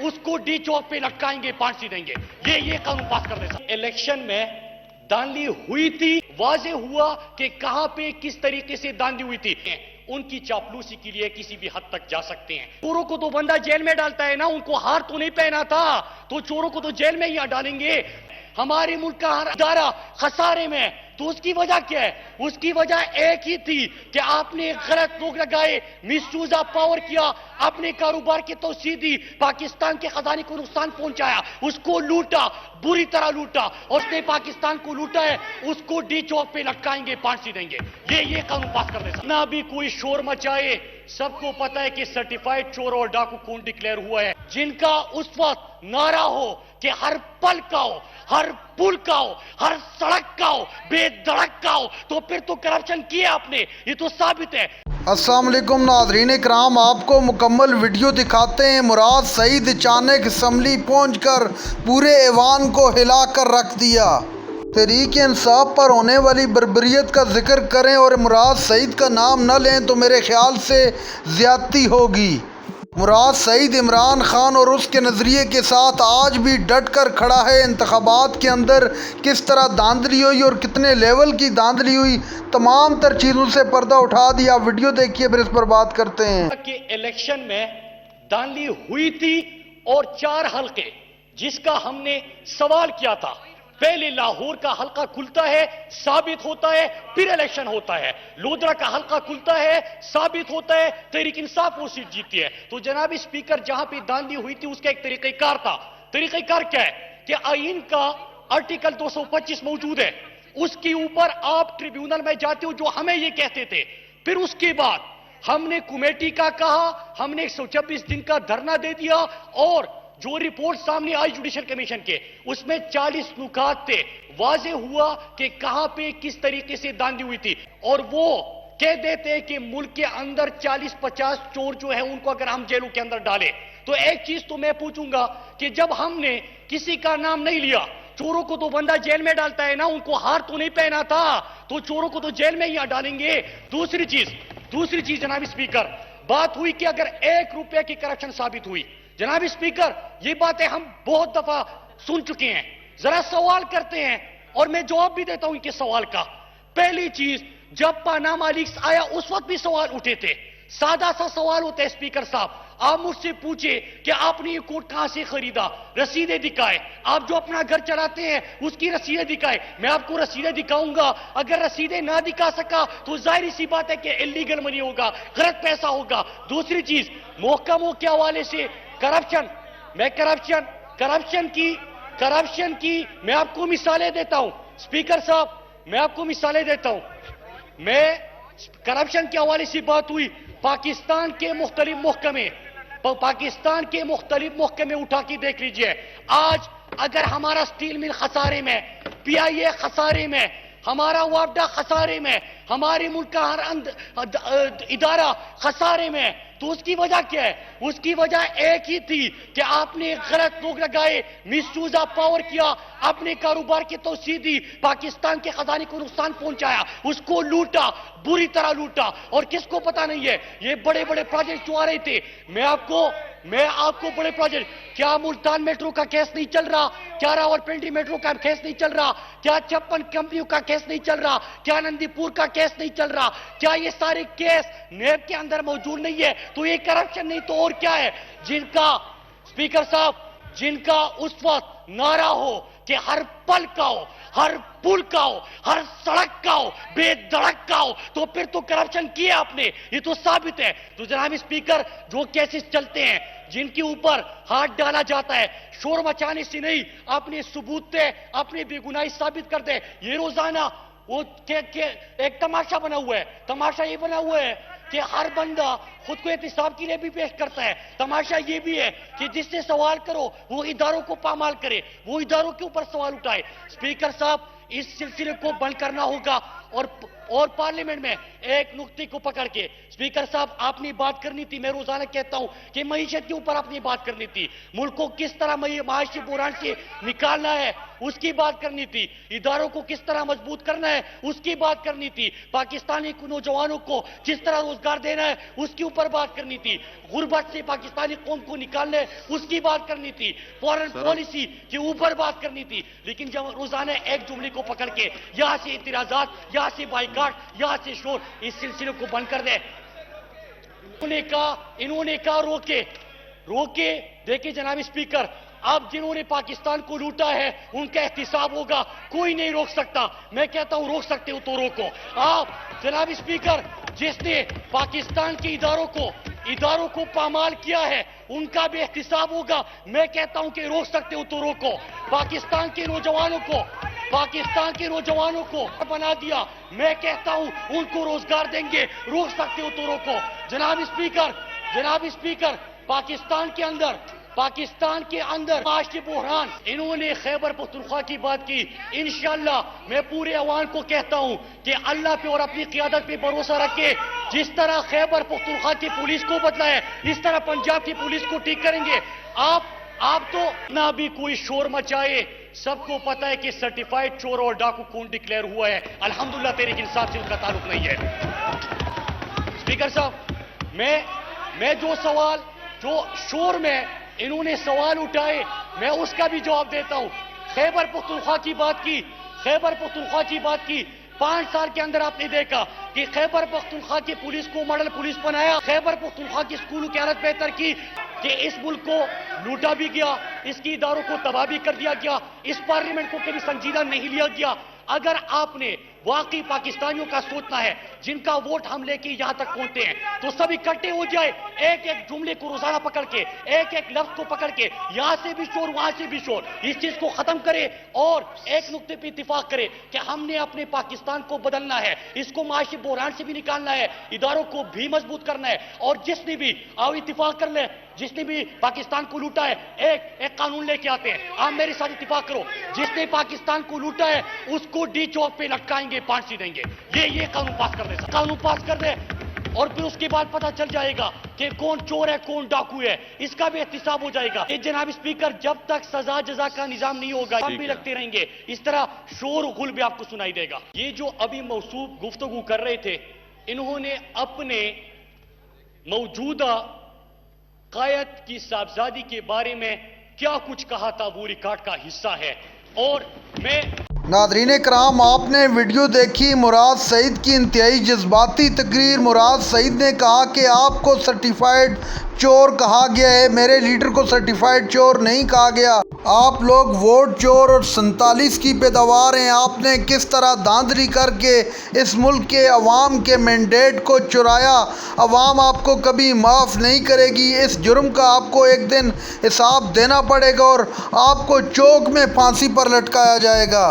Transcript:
उसको डी चौक पे लटकाएंगे, फांसी देंगे। ये कानून पास कर दे। इलेक्शन में धांधली हुई थी, वाजे हुआ कि कहां पे किस तरीके से धांधली हुई थी। उनकी चापलूसी के लिए किसी भी हद तक जा सकते हैं। चोरों को तो बंदा जेल में डालता है ना, उनको हार तो नहीं पहना था, तो चोरों को तो जेल में ही डालेंगे। हमारे मुल्क का हर इदारा खसारे में, तो उसकी वजह क्या है? उसकी वजह एक ही थी कि आपने गलत लोग लगाए, मिसयूज ऑफ पावर किया, अपने कारोबार की तोसी दी, पाकिस्तान के खजाने को नुकसान पहुंचाया, उसको लूटा, बुरी तरह लूटा, और उसने पाकिस्तान को लूटा है, उसको डी चौक पे लटकाएंगे, फांसी देंगे। ये कानून पास कर दे। ना भी कोई शोर मचाए, सबको पता है कि सर्टिफाइड चोर और डाकू कौन डिक्लेयर हुआ है। जिनका उस वक्त नारा हो कि हर पल का हो, हर पुल का हो, हर सड़क का हो, बेधड़क का हो, तो फिर तो करप्शन किया आपने, ये तो साबित है। अस्सलाम वालेकुम नाज़रीन इकराम, आपको मुकम्मल वीडियो दिखाते हैं। मुराद सईद अचानक असम्बली पहुंचकर पूरे ऐवान को हिला कर रख दिया। तहरीक इंसाफ पर होने वाली बर्बरियत का जिक्र करें और मुराद सईद का नाम न लें तो मेरे ख्याल से ज़्यादती होगी। मुराद सईद इमरान खान और उसके नज़रिए के साथ आज भी डट कर खड़ा है। इंतखाबात के अंदर किस तरह धांधली हुई और कितने लेवल की धांधली हुई, तमाम तर चीज़ों से पर्दा उठा दिया। वीडियो देखिए, फिर इस पर बात करते हैं। कि इलेक्शन में धांधली हुई थी और 4 हल्के, जिसका हमने सवाल किया था। पहले लाहौर का हल्का खुलता है, साबित होता है, फिर इलेक्शन होता है। लोधरा का हल्का खुलता है, साबित होता है, तहरीक इंसाफ वो सीट जीतती है। तो जनाब स्पीकर, जहां पे धांधली हुई थी उसका एक तरीक़ाकार था। तरीक़ाकार क्या है कि आईन का आर्टिकल 225 मौजूद है, उसके ऊपर आप ट्रिब्यूनल में जाते हो, जो हमें ये कहते थे। फिर उसके बाद हमने कमेटी का कहा, हमने 126 दिन का धरना दे दिया, और जो रिपोर्ट सामने आई जुडिशल कमीशन के, उसमें 40 नुकात थे। वाजे हुआ कि कहां पे किस तरीके से धांधली हुई थी, और वो कह देते हैं कि मुल्क के अंदर 40-50 चोर जो है उनको अगर हम जेलों के अंदर डालें, तो एक चीज तो मैं पूछूंगा कि जब हमने किसी का नाम नहीं लिया, चोरों को तो बंदा जेल में डालता है ना, उनको हार तो नहीं पहना था, तो चोरों को तो जेल में ही डालेंगे। दूसरी चीज जनाब स्पीकर, बात हुई कि अगर 1 रुपए की करप्शन साबित हुई। जनाब स्पीकर, ये बातें हम बहुत दफा सुन चुके हैं। जरा सवाल करते हैं और मैं जवाब भी देता हूं इनके सवाल का। पहली चीज, जब पनामा लीक्स आया उस वक्त भी सवाल उठे थे। सादा सा सवाल होता है स्पीकर साहब, आप मुझसे पूछे कि आपने ये कोट कहां से खरीदा, रसीदें दिखाए। आप जो अपना घर चलाते हैं उसकी रसीदें दिखाए, मैं आपको रसीदें दिखाऊंगा। अगर रसीदें ना दिखा सका तो जाहिर सी बात है कि इलीगल मनी होगा, गलत पैसा होगा। दूसरी चीज, महकमों के हवाले से करप्शन, मैं करप्शन की मैं आपको मिसालें देता हूं। स्पीकर साहब, मैं आपको मिसालें देता हूं। मैं करप्शन के हवाले से बात हुई, पाकिस्तान के मुख्तलिफ महकमे उठा के देख लीजिए। आज अगर हमारा स्टील मिल खसारे में, पीआईए खसारे में, हमारा वापडा खसारे में, हमारे मुल्क का हर इदारा खसारे में, तो उसकी वजह क्या है? उसकी वजह एक ही थी कि आपने गलत लोग लगाए, मिसयूज ऑफ पावर किया, अपने कारोबार की तोसी दी, पाकिस्तान के खजाने को नुकसान पहुंचाया, उसको लूटा, बुरी तरह लूटा, और किसको पता नहीं है ये बड़े बड़े प्रोजेक्ट जो आ रहे थे। मैं आपको बड़े प्रोजेक्ट, क्या मुल्तान मेट्रो का केस नहीं चल रहा? क्या रावलपिंडी मेट्रो का केस नहीं चल रहा? क्या 56 कंपनियों का केस नहीं चल रहा? क्या नंदीपुर का केस नहीं चल रहा? क्या ये सारे केस नेब के अंदर मौजूद नहीं है? तो ये करप्शन नहीं तो और क्या है? जिनका स्पीकर साहब, जिनका उस वक्त नारा हो कि हर पल का हो, हर पुल का हो, हर सड़क का हो, बेधड़क का हो, तो फिर तो करप्शन किया आपने, ये तो साबित है। तो जनाब स्पीकर, जो केसेस चलते हैं, जिनके ऊपर हाथ डाला जाता है, शोर मचाने से नहीं, अपने सबूत से अपनी बेगुनाही साबित कर दे। ये रोजाना वो एक तमाशा बना हुआ है। तमाशा ये बना हुआ है कि हर बंदा खुद को एहतिसाब के लिए भी पेश करता है। तमाशा ये भी है कि जिससे सवाल करो वो इदारों को पामाल करे, वो इदारों के ऊपर सवाल उठाए। स्पीकर साहब, اس سلسلے کو بند کرنا ہوگا اور پارلیمنٹ میں ایک نقطے کو پکڑ کے اسپیکر صاحب آپ نے بات کرنی تھی. میں روزانہ کہتا ہوں کہ معیشت کے اوپر آپ نے بات کرنی تھی, ملک کو کس طرح معاشی بحران سے نکالنا ہے اس کی بات کرنی تھی, اداروں کو کس طرح مضبوط کرنا ہے اس کی بات کرنی تھی, پاکستانی نوجوانوں کو کس طرح روزگار دینا ہے اس کے اوپر بات کرنی تھی, غربت سے پاکستانی قوم کو نکالنا ہے اس کی بات کرنی تھی, فارن پالیسی کے اوپر بات کرنی تھی. لیکن جب روزانہ ایک جملے کو پکڑ کے یہاں سے اعتراضات, یہاں سے بائیکاٹ, یہاں سے شور, اس سلسلے کو بند کر دیں. انہوں نے کہا روکے. دیکھیں جناب اسپیکر, اب جنہوں نے پاکستان کو لوٹا ہے ان کا احتساب ہوگا, کوئی نہیں روک سکتا. میں کہتا ہوں روک سکتے ہو تو روکو. آپ جناب اسپیکر, جس نے پاکستان کے اداروں کو پامال کیا ہے ان کا بھی احتساب ہوگا. میں کہتا ہوں کہ روک سکتے ہو تو روکو. پاکستان کے نوجوانوں کو بنا دیا, میں کہتا ہوں ان کو روزگار دیں گے. روک سکتے ہو تو روکو. جناب اسپیکر, پاکستان کے اندر معاشی بحران, انہوں نے خیبر پختونخوا کی بات کی. انشاءاللہ میں پورے عوام کو کہتا ہوں کہ اللہ پہ اور اپنی قیادت پہ بھروسہ رکھے. جس طرح خیبر پختونخوا کی پولیس کو بدلا ہے اس طرح پنجاب کی پولیس کو ٹھیک کریں گے. آپ تو نہ بھی کوئی شور مچائے, سب کو پتا ہے کہ سرٹیفائیڈ چور اور ڈاکو کون ڈکلیئر ہوا ہے. الحمدللہ تحریک انصاف سے ان کا تعلق نہیں ہے. اسپیکر صاحب, میں جو شور میں انہوں نے سوال اٹھائے میں اس کا بھی جواب دیتا ہوں. خیبر پختونخوا کی بات کی. 5 سال کے اندر آپ نے دیکھا کہ خیبر پختونخوا کی پولیس کو ماڈل پولیس بنایا. خیبر پختونخوا کی اسکولوں کی حالت بہتر کی کہ اس ملک کو لوٹا بھی گیا, اس کی اداروں کو تباہ بھی کر دیا گیا, اس پارلیمنٹ کو کبھی سنجیدہ نہیں لیا گیا. اگر آپ نے واقعی پاکستانیوں کا سوچنا ہے جن کا ووٹ ہم لے کے یہاں تک پہنچتے ہیں تو سب اکٹھے ہو جائے, ایک جملے کو روزانہ پکڑ کے, ایک لفظ کو پکڑ کے, یہاں سے بھی شور وہاں سے بھی شور, اس چیز کو ختم کرے اور ایک نقطے پہ اتفاق کرے کہ ہم نے اپنے پاکستان کو بدلنا ہے, اس کو معاشی بحران سے بھی نکالنا ہے, اداروں کو بھی مضبوط کرنا ہے. اور جس نے بھی اتفاق کر لے, جس نے بھی پاکستان کو لوٹا ہے ایک قانون لے کے آتے ہیں. آپ میرے ساتھ اتفاق کرو, جس نے پاکستان کو لوٹا ہے اس کو ڈی چوک پہ لٹکائیں گے, پھانسی دیں گے. یہ قانون پاس کر دے اور پھر اس کے بعد پتہ چل جائے گا کہ کون چور ہے کون ڈاکو ہے, اس کا بھی احتساب ہو جائے گا. جناب اسپیکر, جب تک سزا جزا کا نظام نہیں ہوگا ہم بھی لگتے رہیں گے. اس طرح شور و غل بھی آپ کو سنائی دے گا. یہ جو ابھی موصوف گفتگو کر رہے تھے, انہوں نے اپنے موجودہ قائد کی صاحبزادی کے بارے میں کیا کچھ کہا تھا وہ ریکارڈ کا حصہ ہے. اور میں ناظرین کرام, آپ نے ویڈیو دیکھی مراد سعید کی انتہائی جذباتی تقریر. مراد سعید نے کہا کہ آپ کو سرٹیفائیڈ چور کہا گیا ہے, میرے لیڈر کو سرٹیفائیڈ چور نہیں کہا گیا. آپ لوگ ووٹ چور اور 47 کی پیداوار ہیں. آپ نے کس طرح دھاندلی کر کے اس ملک کے عوام کے مینڈیٹ کو چرایا. عوام آپ کو کبھی معاف نہیں کرے گی. اس جرم کا آپ کو ایک دن حساب دینا پڑے گا اور آپ کو چوک میں پھانسی پر لٹکایا جائے گا.